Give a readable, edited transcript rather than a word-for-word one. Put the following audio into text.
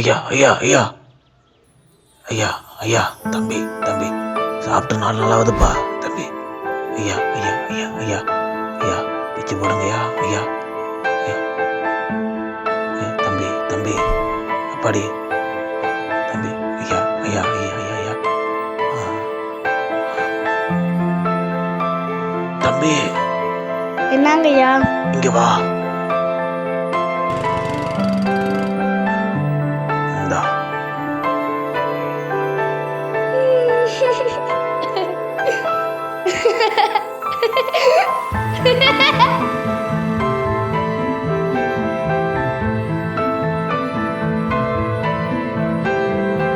ஐயா ஐயா ஐயா ஐயா ஐயா தம்பி தம்பி சாப்பிட்டு 4 நாளாவதுப்பா தம்பி. ஐயா ஐயா ஐயா ஐயா ஐயா பிச்சு போடுங்கய்யா ஐயா ஐயா ஐயா தம்பி தம்பி அப்பாடி தம்பி ஐயா ஐயா ஐயா ஐயா ஐயா தம்பி என்னங்கய்யா? இங்க வா. இந்தா